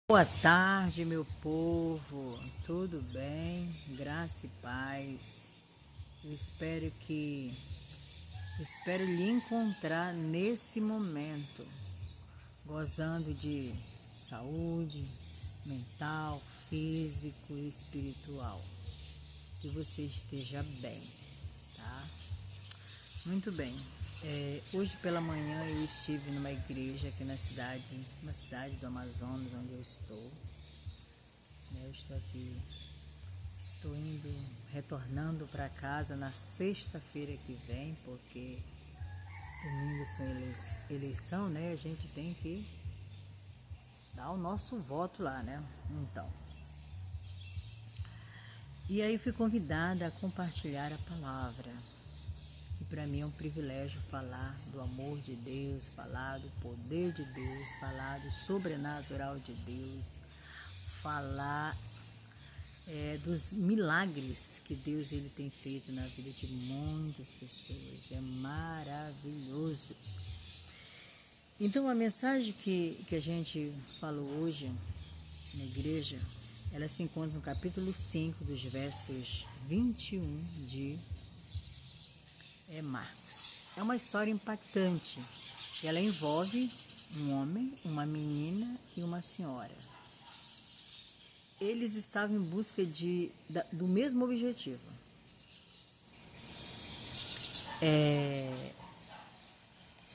Boa tarde, meu povo. Tudo bem? Graça e paz. Eu espero lhe encontrar nesse momento, gozando de saúde mental, físico e espiritual. Que você esteja bem, tá? Muito bem. Hoje pela manhã eu estive numa igreja aqui uma cidade do Amazonas, onde eu estou. Eu estou aqui, estou retornando para casa na sexta-feira que vem, porque domingo sem eleição, né? A gente tem que dar o nosso voto lá, né? Então. E aí fui convidada a compartilhar a palavra. E para mim é um privilégio falar do amor de Deus, falar do poder de Deus, falar do sobrenatural de Deus, falar dos milagres que Deus ele tem feito na vida de muitas pessoas. É maravilhoso. Então a mensagem que a gente falou hoje na igreja, ela se encontra no capítulo 5, dos versos 21 de Marcos. É uma história impactante. Ela envolve um homem, uma menina e uma senhora. Eles estavam em busca do mesmo objetivo.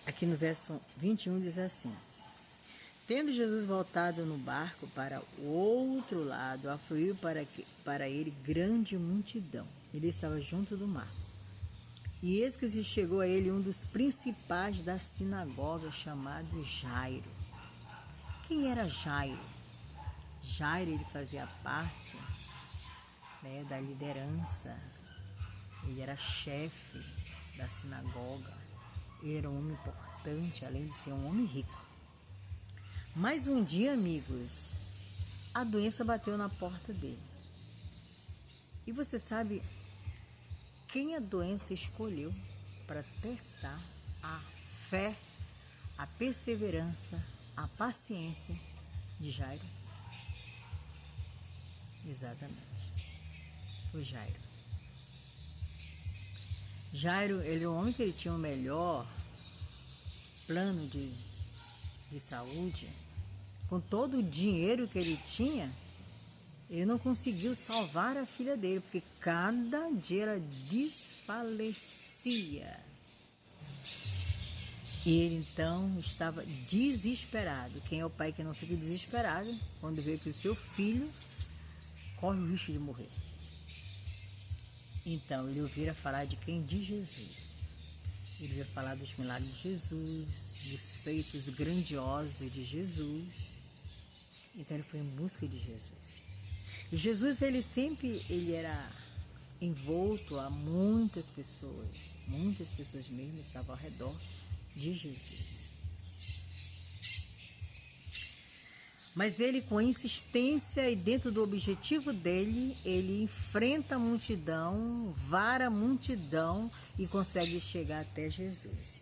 Aqui no verso 21 diz assim: tendo Jesus voltado no barco para o outro lado, afluiu para ele grande multidão. Ele estava junto do mar. E eis que se chegou a ele um dos principais da sinagoga, chamado Jairo. Quem era Jairo? Jairo, ele fazia parte, né, da liderança. Ele era chefe da sinagoga. Ele era um homem importante, além de ser um homem rico. Mas um dia, amigos, a doença bateu na porta dele. E você sabe quem a doença escolheu para testar a fé, a perseverança, a paciência de Jairo? Exatamente, foi Jairo. Jairo, ele é um homem que ele tinha o melhor plano de saúde. Com todo o dinheiro que ele tinha, ele não conseguiu salvar a filha dele, porque cada dia ela desfalecia. E ele então estava desesperado. Quem é o pai que não fica desesperado quando vê que o seu filho corre o risco de morrer? Então ele ouvira falar de quem? De Jesus. Ele ouvira falar dos milagres de Jesus, dos feitos grandiosos de Jesus. Então ele foi em busca de Jesus. E Jesus, ele era envolto a muitas pessoas mesmo estavam ao redor de Jesus. Mas ele, com insistência e dentro do objetivo dele, ele enfrenta a multidão, vara a multidão e consegue chegar até Jesus.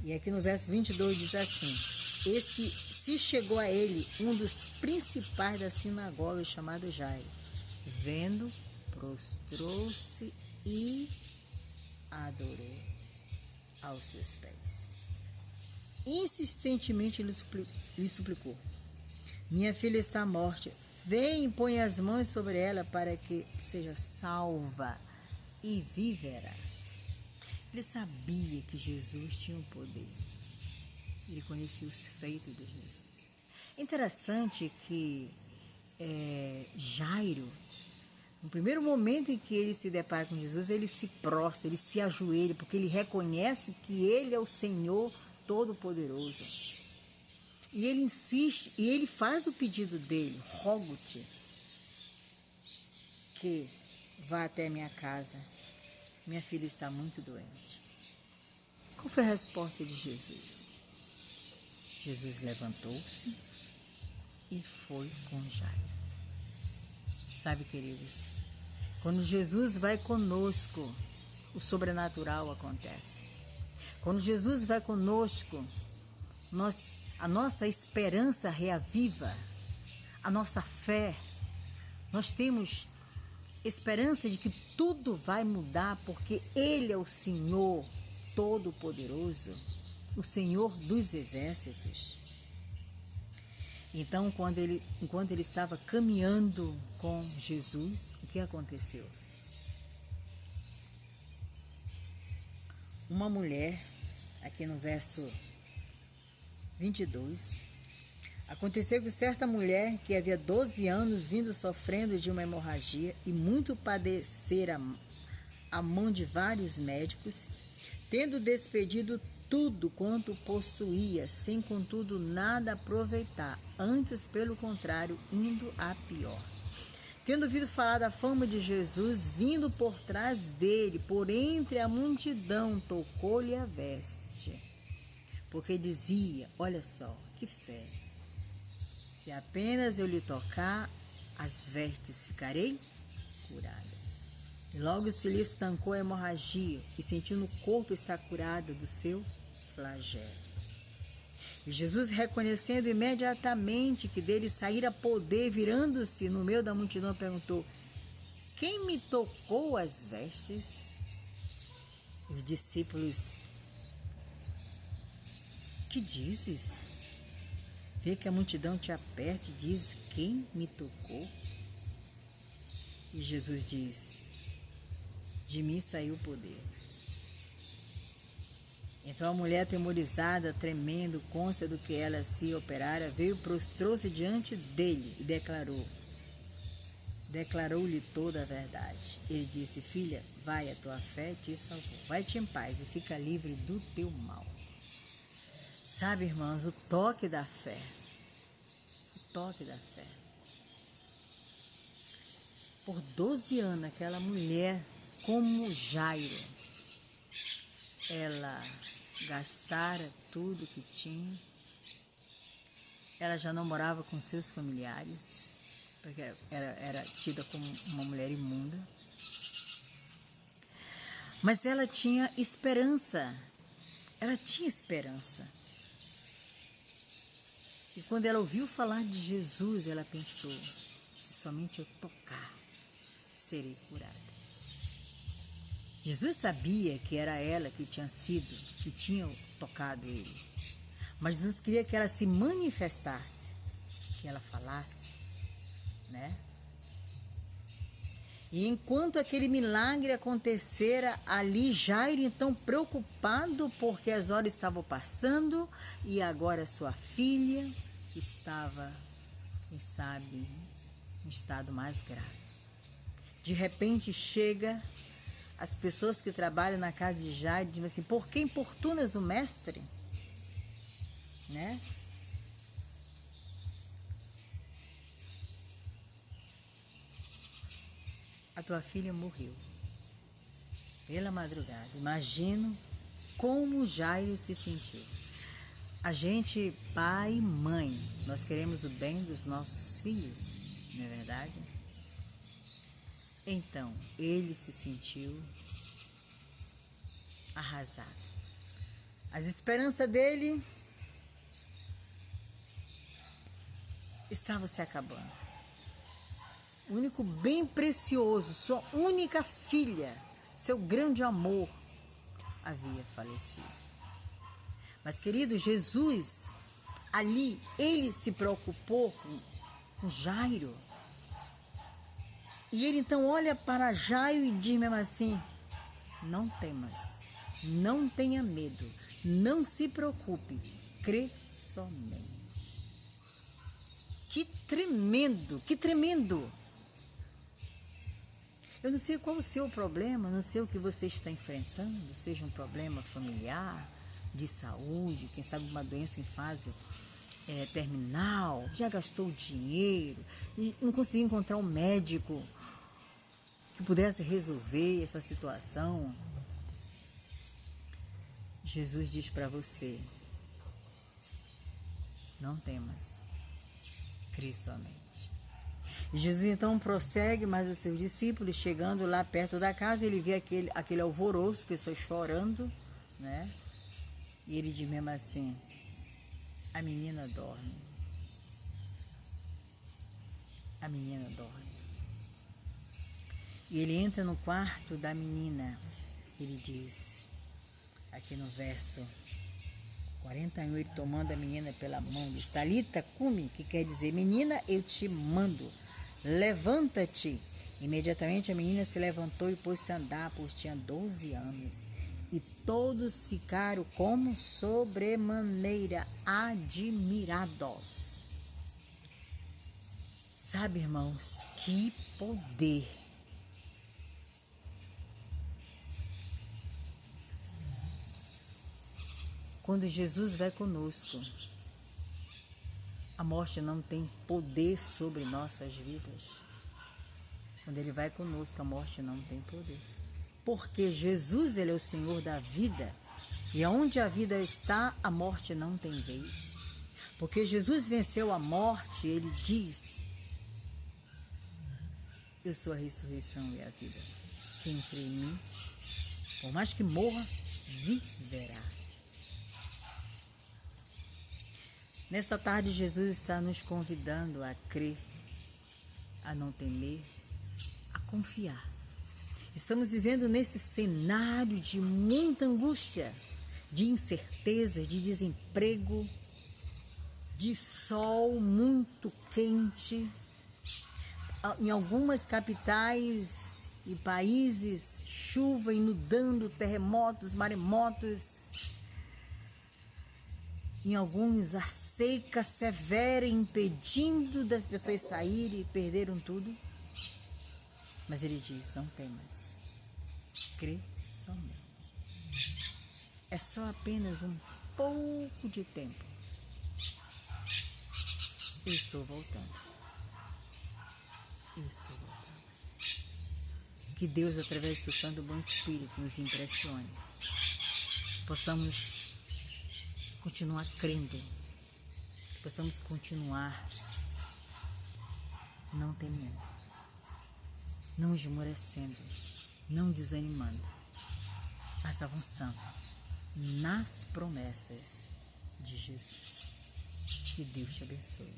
E aqui no verso 22 diz assim: eis que se chegou a ele um dos principais da sinagoga, chamado Jairo. Vendo, prostrou-se e adorou aos seus pés. Insistentemente lhe suplicou: minha filha está morta, vem e põe as mãos sobre ela para que seja salva e viverá. Ele sabia que Jesus tinha o poder. Ele conhecia os feitos de Jesus. Interessante que Jairo, no primeiro momento em que ele se depara com Jesus, ele se prostra, ele se ajoelha, porque ele reconhece que ele é o Senhor Todo-Poderoso. E ele insiste, e ele faz o pedido dele: rogo-te que vá até minha casa, minha filha está muito doente. Qual foi a resposta de Jesus? Jesus levantou-se e foi com Jairo. Sabe, queridos, quando Jesus vai conosco, o sobrenatural acontece. Quando Jesus vai conosco, a nossa esperança reaviva, a nossa fé, nós temos esperança de que tudo vai mudar, porque Ele é o Senhor Todo-Poderoso, o Senhor dos Exércitos. Então, enquanto ele estava caminhando com Jesus, o que aconteceu? Uma mulher, aqui no verso 22, aconteceu que certa mulher que havia 12 anos vindo sofrendo de uma hemorragia e muito padecera a mão de vários médicos, tendo despedido tudo quanto possuía, sem contudo nada aproveitar, antes pelo contrário, indo a pior. Tendo ouvido falar da fama de Jesus, vindo por trás dele, por entre a multidão, tocou-lhe a veste. Porque dizia, olha só, que fé, se apenas eu lhe tocar as vestes, ficarei curada. E logo se lhe estancou a hemorragia, e sentindo o corpo estar curado do seu flagelo. E Jesus, reconhecendo imediatamente que dele saíra poder, virando-se no meio da multidão, perguntou: quem me tocou as vestes? E os discípulos: que dizes? Vê que a multidão te aperta e diz: quem me tocou? E Jesus diz: de mim saiu o poder. Então a mulher, atemorizada, tremendo, cônscia do que ela se operara, veio, prostrou-se diante dele e declarou-lhe toda a verdade. Ele disse: filha, vai, a tua fé te salvou. Vai-te em paz e fica livre do teu mal. Sabe, irmãos, o toque da fé. O toque da fé. Por 12 anos, aquela mulher, como Jairo, ela gastara tudo que tinha. Ela já não morava com seus familiares, porque era tida como uma mulher imunda. Mas ela tinha esperança. Ela tinha esperança. E quando ela ouviu falar de Jesus, ela pensou: se somente eu tocar, serei curada. Jesus sabia que era ela que tinha tocado ele. Mas Jesus queria que ela se manifestasse, que ela falasse, né? E enquanto aquele milagre acontecera ali, Jairo, então preocupado porque as horas estavam passando e agora sua filha estava, quem sabe, em estado mais grave. De repente chega as pessoas que trabalham na casa de Jairo, dizem assim: por que importunas o mestre? Né? A tua filha morreu pela madrugada. Imagino como Jairo se sentiu. A gente, pai e mãe, nós queremos o bem dos nossos filhos, não é verdade? Então, ele se sentiu arrasado. As esperanças dele estavam se acabando. O único bem precioso, sua única filha, seu grande amor, havia falecido. Mas, querido, Jesus, ali, ele se preocupou com Jairo. E ele então olha para Jairo e diz mesmo assim: não temas, não tenha medo, não se preocupe, crê somente. Que tremendo, que tremendo! Eu não sei qual o seu problema, não sei o que você está enfrentando, seja um problema familiar, de saúde, quem sabe uma doença em fase terminal, já gastou dinheiro, não conseguiu encontrar um médico que pudesse resolver essa situação. Jesus diz para você: não temas, crê somente. E Jesus então prossegue, mas os seus discípulos, chegando lá perto da casa, ele vê aquele alvoroço, pessoas chorando, né? E ele diz mesmo assim: a menina dorme. A menina dorme. E ele entra no quarto da menina. Ele diz, aqui no verso 41, ele tomando a menina pela mão, diz, Talita cumi, que quer dizer, menina, eu te mando, levanta-te. Imediatamente a menina se levantou e pôs-se a andar, pois tinha 12 anos. E todos ficaram como sobremaneira admirados. Sabe, irmãos, que poder! Quando Jesus vai conosco, a morte não tem poder sobre nossas vidas. Quando Ele vai conosco, a morte não tem poder. Porque Jesus, Ele é o Senhor da vida. E onde a vida está, a morte não tem vez. Porque Jesus venceu a morte, Ele diz, eu sou a ressurreição e a vida. Quem crê em mim, por mais que morra, viverá. Nesta tarde, Jesus está nos convidando a crer, a não temer, a confiar. Estamos vivendo nesse cenário de muita angústia, de incerteza, de desemprego, de sol muito quente. Em algumas capitais e países, chuva inundando, terremotos, maremotos. Em alguns, a seca severa impedindo das pessoas saírem e perderam tudo. Mas ele diz, não temas, crê somente. É só apenas um pouco de tempo. Eu estou voltando. Eu estou voltando. Que Deus, através do seu Santo Bom Espírito, nos impressione. Possamos continuar crendo, que possamos continuar não temendo, não esmorecendo, não desanimando, mas avançando nas promessas de Jesus. Que Deus te abençoe.